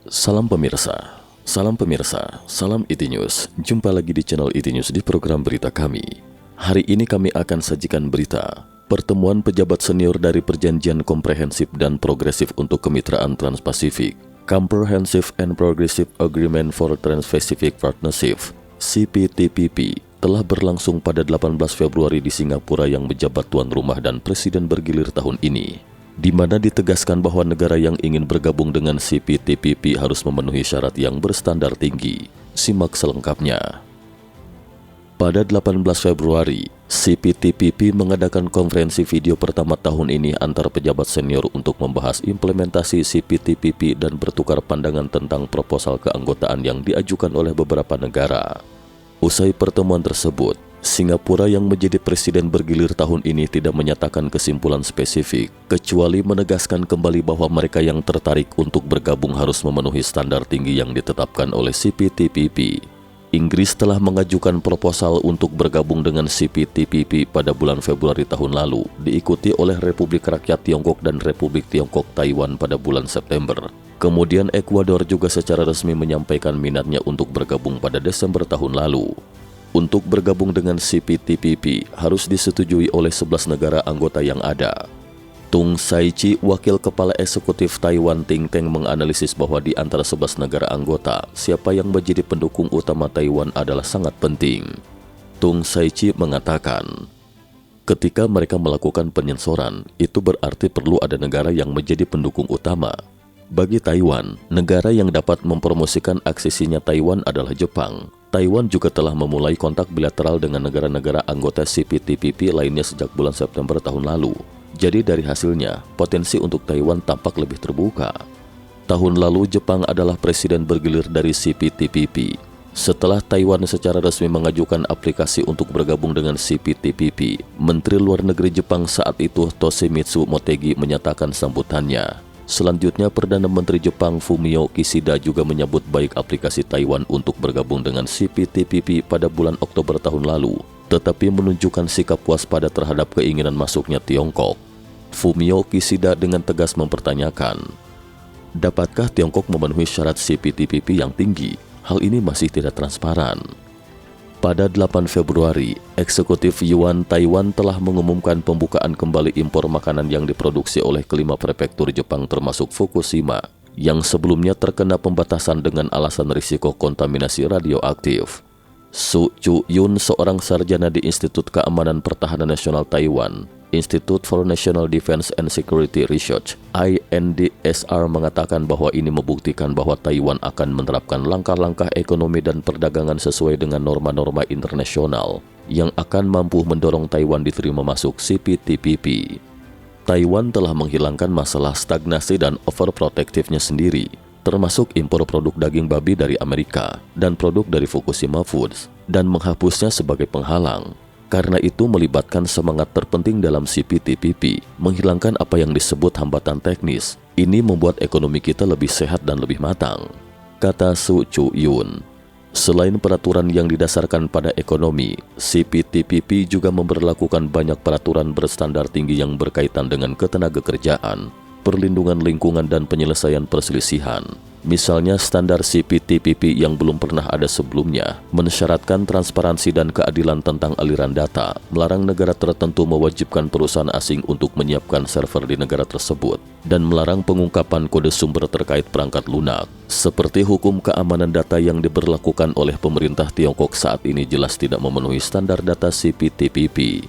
Salam pemirsa, salam IT News. Jumpa lagi di channel IT News di program berita kami. Hari ini kami akan sajikan berita pertemuan pejabat senior dari Perjanjian Komprehensif dan Progresif untuk Kemitraan Trans-Pasifik, Comprehensive and Progressive Agreement for Trans-Pacific Partnership, CPTPP, telah berlangsung pada 18 Februari di Singapura yang menjabat tuan rumah dan presiden bergilir tahun ini, di mana ditegaskan bahwa negara yang ingin bergabung dengan CPTPP harus memenuhi syarat yang berstandar tinggi. Simak selengkapnya. Pada 18 Februari, CPTPP mengadakan konferensi video pertama tahun ini antar pejabat senior untuk membahas implementasi CPTPP dan bertukar pandangan tentang proposal keanggotaan yang diajukan oleh beberapa negara. Usai pertemuan tersebut, Singapura yang menjadi presiden bergilir tahun ini tidak menyatakan kesimpulan spesifik, kecuali menegaskan kembali bahwa mereka yang tertarik untuk bergabung harus memenuhi standar tinggi yang ditetapkan oleh CPTPP. Inggris telah mengajukan proposal untuk bergabung dengan CPTPP pada bulan Februari tahun lalu, diikuti oleh Republik Rakyat Tiongkok dan Republik Tiongkok Taiwan pada bulan September. Kemudian Ekuador juga secara resmi menyampaikan minatnya untuk bergabung pada Desember tahun lalu. Untuk bergabung dengan CPTPP harus disetujui oleh 11 negara anggota yang ada. Tung Sai-chi, wakil kepala eksekutif Taiwan Think Tank, menganalisis bahwa di antara 11 negara anggota, siapa yang menjadi pendukung utama Taiwan adalah sangat penting. Tung Sai-chi mengatakan, ketika mereka melakukan penyensoran, itu berarti perlu ada negara yang menjadi pendukung utama. Bagi Taiwan, negara yang dapat mempromosikan aksesinya Taiwan adalah Jepang. Taiwan juga telah memulai kontak bilateral dengan negara-negara anggota CPTPP lainnya sejak bulan September tahun lalu. Jadi dari hasilnya, potensi untuk Taiwan tampak lebih terbuka. Tahun lalu Jepang adalah presiden bergilir dari CPTPP. Setelah Taiwan secara resmi mengajukan aplikasi untuk bergabung dengan CPTPP, Menteri Luar Negeri Jepang saat itu Toshimitsu Motegi menyatakan sambutannya. Selanjutnya, Perdana Menteri Jepang Fumio Kishida juga menyambut baik aplikasi Taiwan untuk bergabung dengan CPTPP pada bulan Oktober tahun lalu, tetapi menunjukkan sikap waspada terhadap keinginan masuknya Tiongkok. Fumio Kishida dengan tegas mempertanyakan, dapatkah Tiongkok memenuhi syarat CPTPP yang tinggi? Hal ini masih tidak transparan. Pada 8 Februari, eksekutif Yuan Taiwan telah mengumumkan pembukaan kembali impor makanan yang diproduksi oleh kelima prefektur Jepang termasuk Fukushima, yang sebelumnya terkena pembatasan dengan alasan risiko kontaminasi radioaktif. Su Chu-yun, seorang sarjana di Institut Keamanan Pertahanan Nasional Taiwan, Institute for National Defense and Security Research (INDSR), mengatakan bahwa ini membuktikan bahwa Taiwan akan menerapkan langkah-langkah ekonomi dan perdagangan sesuai dengan norma-norma internasional yang akan mampu mendorong Taiwan diterima masuk CPTPP. Taiwan telah menghilangkan masalah stagnasi dan overprotectivenya sendiri, termasuk impor produk daging babi dari Amerika dan produk dari Fukushima Foods, dan menghapusnya sebagai penghalang. Karena itu melibatkan semangat terpenting dalam CPTPP, menghilangkan apa yang disebut hambatan teknis. Ini membuat ekonomi kita lebih sehat dan lebih matang, kata Su Chu-yun. Selain peraturan yang didasarkan pada ekonomi, CPTPP juga memberlakukan banyak peraturan berstandar tinggi yang berkaitan dengan ketenagakerjaan, perlindungan lingkungan dan penyelesaian perselisihan. Misalnya standar CPTPP yang belum pernah ada sebelumnya mensyaratkan transparansi dan keadilan tentang aliran data, melarang negara tertentu mewajibkan perusahaan asing untuk menyiapkan server di negara tersebut, dan melarang pengungkapan kode sumber terkait perangkat lunak. Seperti hukum keamanan data yang diberlakukan oleh pemerintah Tiongkok saat ini jelas tidak memenuhi standar data CPTPP.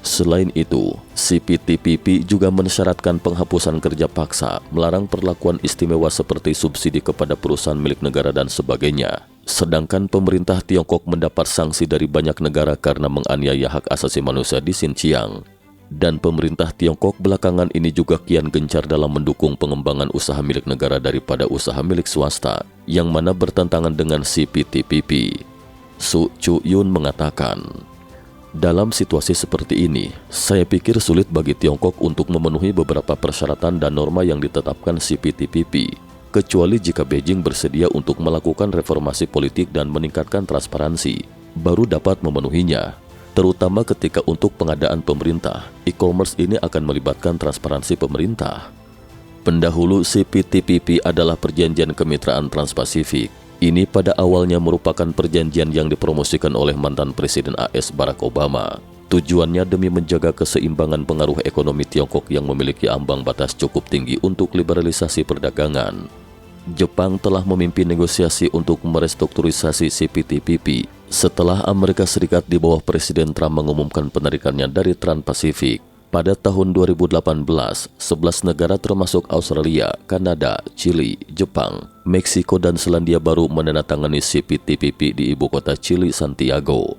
Selain itu, CPTPP juga mensyaratkan penghapusan kerja paksa, melarang perlakuan istimewa seperti subsidi kepada perusahaan milik negara dan sebagainya. Sedangkan pemerintah Tiongkok mendapat sanksi dari banyak negara karena menganiaya hak asasi manusia di Xinjiang. Dan pemerintah Tiongkok belakangan ini juga kian gencar dalam mendukung pengembangan usaha milik negara daripada usaha milik swasta, yang mana bertentangan dengan CPTPP. Su Chu-yun mengatakan, dalam situasi seperti ini, saya pikir sulit bagi Tiongkok untuk memenuhi beberapa persyaratan dan norma yang ditetapkan CPTPP, kecuali jika Beijing bersedia untuk melakukan reformasi politik dan meningkatkan transparansi, baru dapat memenuhinya. Terutama ketika untuk pengadaan pemerintah, e-commerce ini akan melibatkan transparansi pemerintah. Pendahulu CPTPP adalah Perjanjian Kemitraan Trans-Pasifik. Ini pada awalnya merupakan perjanjian yang dipromosikan oleh mantan Presiden AS Barack Obama. Tujuannya demi menjaga keseimbangan pengaruh ekonomi Tiongkok yang memiliki ambang batas cukup tinggi untuk liberalisasi perdagangan. Jepang telah memimpin negosiasi untuk merestrukturisasi CPTPP setelah Amerika Serikat di bawah Presiden Trump mengumumkan penarikannya dari Trans-Pasifik. Pada tahun 2018, 11 negara termasuk Australia, Kanada, Chili, Jepang, Meksiko, dan Selandia Baru menandatangani CPTPP di ibu kota Chili, Santiago.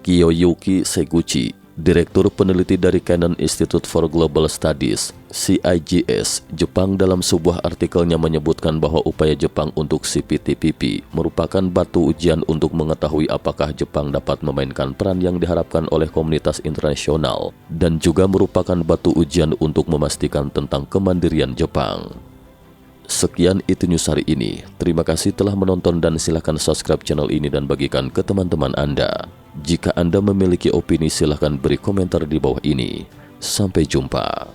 Kiyoyuki Seguchi, Direktur Peneliti dari Canon Institute for Global Studies, CIGS, Jepang, dalam sebuah artikelnya menyebutkan bahwa upaya Jepang untuk CPTPP merupakan batu ujian untuk mengetahui apakah Jepang dapat memainkan peran yang diharapkan oleh komunitas internasional dan juga merupakan batu ujian untuk memastikan tentang kemandirian Jepang. Sekian itu news hari ini. Terima kasih telah menonton dan silakan subscribe channel ini dan bagikan ke teman-teman Anda. Jika Anda memiliki opini, silakan beri komentar di bawah ini. Sampai jumpa.